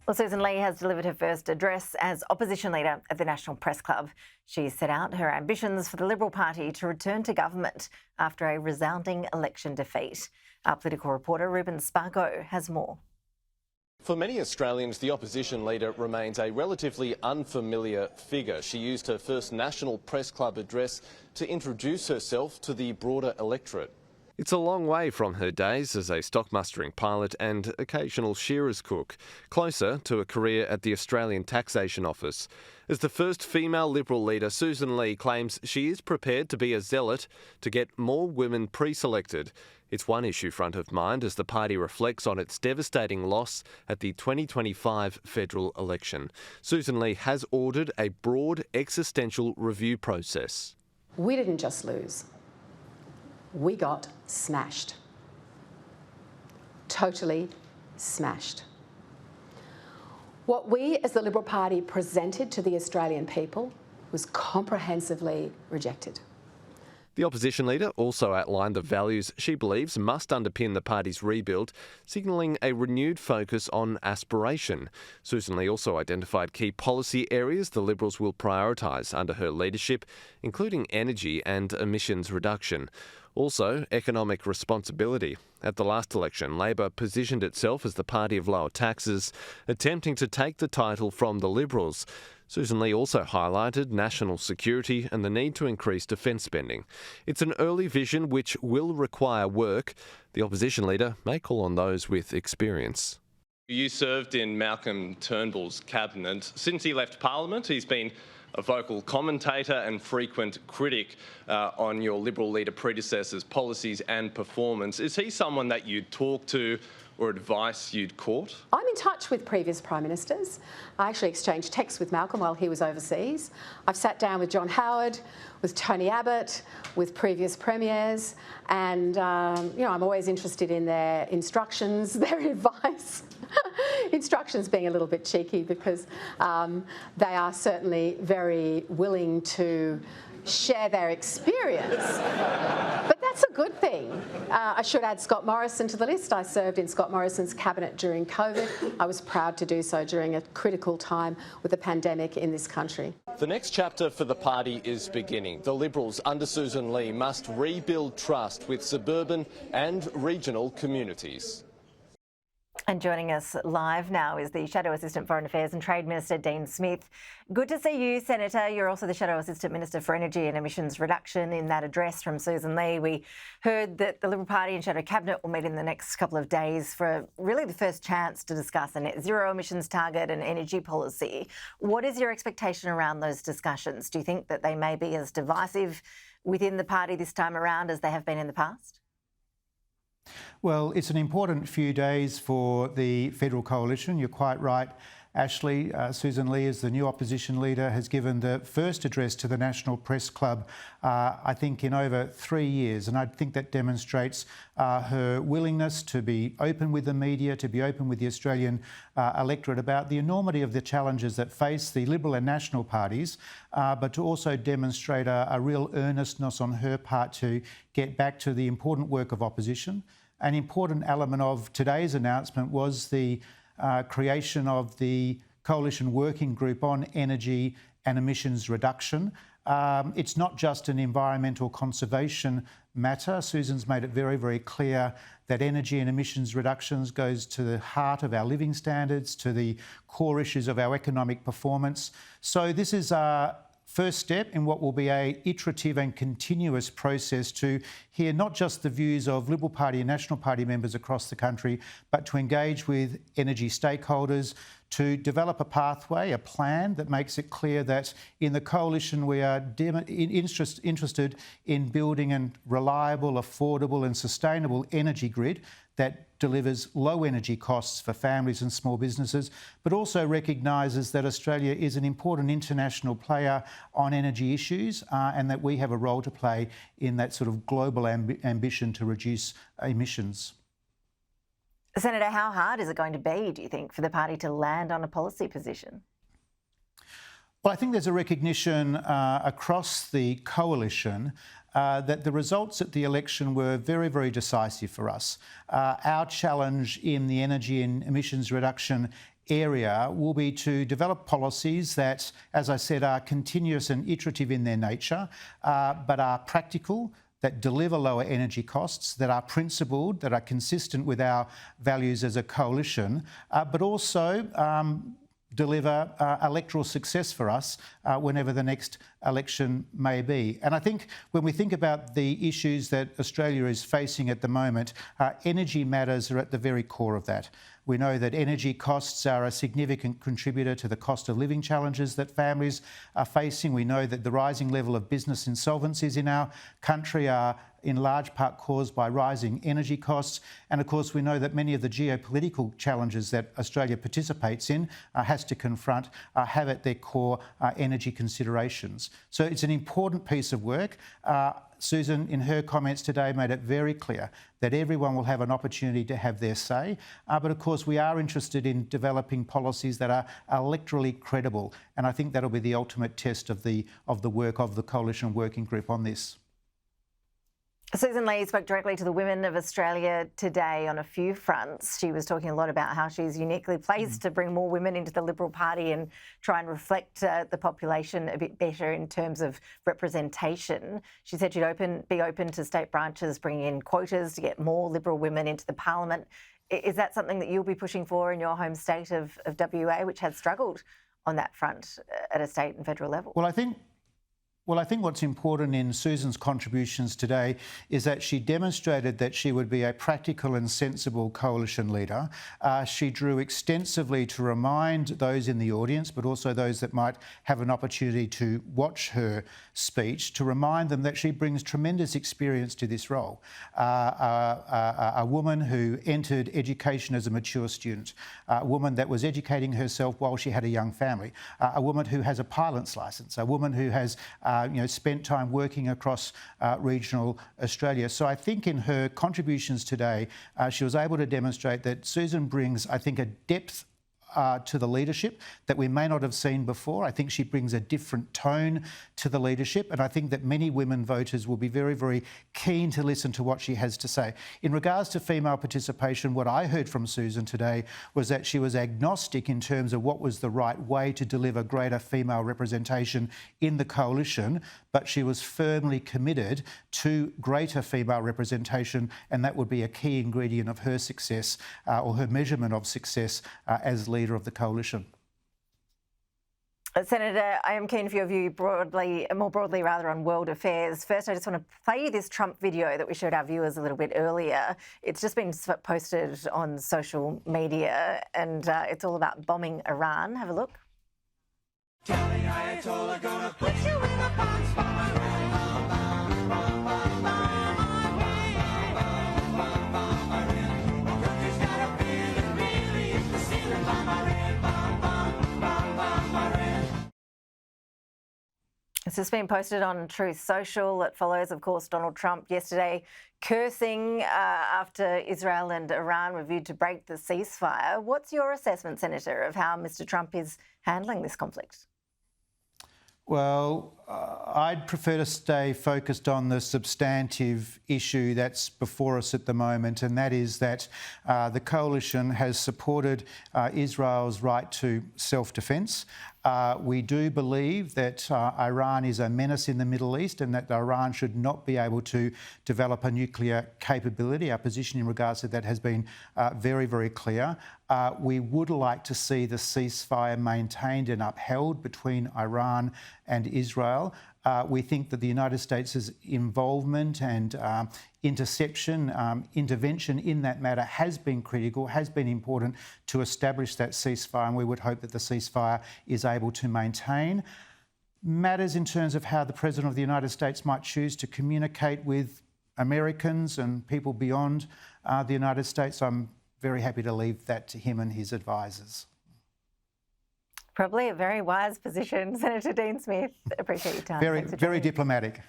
Well, Sussan Ley has delivered her first address as opposition leader at the National Press Club. She set out her ambitions for the Liberal Party to return to government after a resounding election defeat. Our political reporter Ruben Spargo has more. For many Australians, the opposition leader remains a relatively unfamiliar figure. She used her first National Press Club address to introduce herself to the broader electorate. It's a long way from her days as a stock mustering pilot and occasional shearer's cook, closer to a career at the Australian Taxation Office. As the first female Liberal leader, Sussan Ley claims she is prepared to be a zealot to get more women pre-selected. It's one issue front of mind as the party reflects on its devastating loss at the 2025 federal election. Sussan Ley has ordered a broad existential review process. We didn't just lose. We got smashed. Totally smashed. What we as the Liberal Party presented to the Australian people was comprehensively rejected. The opposition leader also outlined the values she believes must underpin the party's rebuild, signalling a renewed focus on aspiration. Sussan Ley also identified key policy areas the Liberals will prioritise under her leadership, including energy and emissions reduction. Also, economic responsibility. At the last election, Labor positioned itself as the party of lower taxes, attempting to take the title from the Liberals. Sussan Ley also highlighted national security and the need to increase defence spending. It's an early vision which will require work. The opposition leader may call on those with experience. You served in Malcolm Turnbull's cabinet. Since he left Parliament, he's been a vocal commentator and frequent critic on your Liberal leader predecessor's policies and performance. Is he someone that you'd talk to or advice you'd court? I'm in touch with previous Prime Ministers. I actually exchanged texts with Malcolm while he was overseas. I've sat down with John Howard, with Tony Abbott, with previous premiers, and I'm always interested in their instructions, their advice. Instructions being a little bit cheeky because they are certainly very willing to share their experience. But that's a good thing. I should add Scott Morrison to the list. I served in Scott Morrison's cabinet during COVID. I was proud to do so during a critical time with the pandemic in this country. The next chapter for the party is beginning. The Liberals under Sussan Ley must rebuild trust with suburban and regional communities. And joining us live now is the Shadow Assistant Foreign Affairs and Trade Minister, Dean Smith. Good to see you, Senator. You're also the Shadow Assistant Minister for Energy and Emissions Reduction. In that address from Sussan Ley, we heard that the Liberal Party and Shadow Cabinet will meet in the next couple of days for really the first chance to discuss a net zero emissions target and energy policy. What is your expectation around those discussions? Do you think that they may be as divisive within the party this time around as they have been in the past? Well, it's an important few days for the federal coalition. You're quite right, Ashley. Sussan Ley, as the new opposition leader, has given the first address to the National Press Club, I think, in over 3 years. And I think that demonstrates her willingness to be open with the media, to be open with the Australian electorate about the enormity of the challenges that face the Liberal and National parties, but to also demonstrate a real earnestness on her part to get back to the important work of opposition. An important element of today's announcement was the creation of the Coalition Working Group on Energy and Emissions Reduction. It's not just an environmental conservation matter. Sussan's made it very, very clear that energy and emissions reductions goes to the heart of our living standards, to the core issues of our economic performance. So this is a first step in what will be an iterative and continuous process to hear not just the views of Liberal Party and National Party members across the country, but to engage with energy stakeholders, to develop a pathway, a plan that makes it clear that in the coalition we are interested in building a reliable, affordable and sustainable energy grid that delivers low energy costs for families and small businesses, but also recognises that Australia is an important international player on energy issues and that we have a role to play in that sort of global ambition to reduce emissions. Senator, how hard is it going to be, do you think, for the party to land on a policy position? Well, I think there's a recognition across the coalition that the results at the election were very, very decisive for us. Our challenge in the energy and emissions reduction area will be to develop policies that, as I said, are continuous and iterative in their nature, but are practical, that deliver lower energy costs, that are principled, that are consistent with our values as a coalition, but also deliver electoral success for us whenever the next election may be. And I think when we think about the issues that Australia is facing at the moment, energy matters are at the very core of that. We know that energy costs are a significant contributor to the cost of living challenges that families are facing. We know that the rising level of business insolvencies in our country are in large part caused by rising energy costs. And of course, we know that many of the geopolitical challenges that Australia participates in, has to confront, have at their core energy considerations. So it's an important piece of work. Susan, in her comments today, made it very clear that everyone will have an opportunity to have their say. But of course, we are interested in developing policies that are electorally credible. And I think that'll be the ultimate test of the work of the Coalition Working Group on this. Sussan Ley spoke directly to the women of Australia today on a few fronts. She was talking a lot about how she's uniquely placed to bring more women into the Liberal Party and try and reflect the population a bit better in terms of representation. She said she'd be open to state branches bringing in quotas to get more Liberal women into the Parliament. Is that something that you'll be pushing for in your home state of WA, which has struggled on that front at a state and federal level? Well, I think what's important in Susan's contributions today is that she demonstrated that she would be a practical and sensible coalition leader. She drew extensively to remind those in the audience, but also those that might have an opportunity to watch her speech, to remind them that she brings tremendous experience to this role. A woman who entered education as a mature student, a woman that was educating herself while she had a young family, a woman who has a pilot's licence, a woman who has spent time working across regional Australia. So I think in her contributions today, she was able to demonstrate that Susan brings, I think, a depth to the leadership that we may not have seen before. I think she brings a different tone to the leadership, and I think that many women voters will be very, very keen to listen to what she has to say. In regards to female participation, what I heard from Susan today was that she was agnostic in terms of what was the right way to deliver greater female representation in the coalition, but she was firmly committed to greater female representation, and that would be a key ingredient of her success or her measurement of success as leader of the coalition. Senator, I am keen for your view more broadly on world affairs. First, I just want to play you this Trump video that we showed our viewers a little bit earlier. It's just been posted on social media and it's all about bombing Iran. Have a look. Tell the Ayatollah gonna put you in a box, This has been posted on Truth Social. It follows, of course, Donald Trump yesterday cursing after Israel and Iran were viewed to break the ceasefire. What's your assessment, Senator, of how Mr. Trump is handling this conflict? Well, I'd prefer to stay focused on the substantive issue that's before us at the moment, and that is that the coalition has supported Israel's right to self-defence. We do believe that Iran is a menace in the Middle East and that Iran should not be able to develop a nuclear capability. Our position in regards to that has been very, very clear. We would like to see the ceasefire maintained and upheld between Iran and Israel. We think that the United States' involvement and intervention in that matter has been critical, has been important to establish that ceasefire, and we would hope that the ceasefire is able to maintain. Matters in terms of how the President of the United States might choose to communicate with Americans and people beyond the United States, I'm very happy to leave that to him and his advisors. Probably a very wise position, Senator Dean Smith. Appreciate your time. Very diplomatic.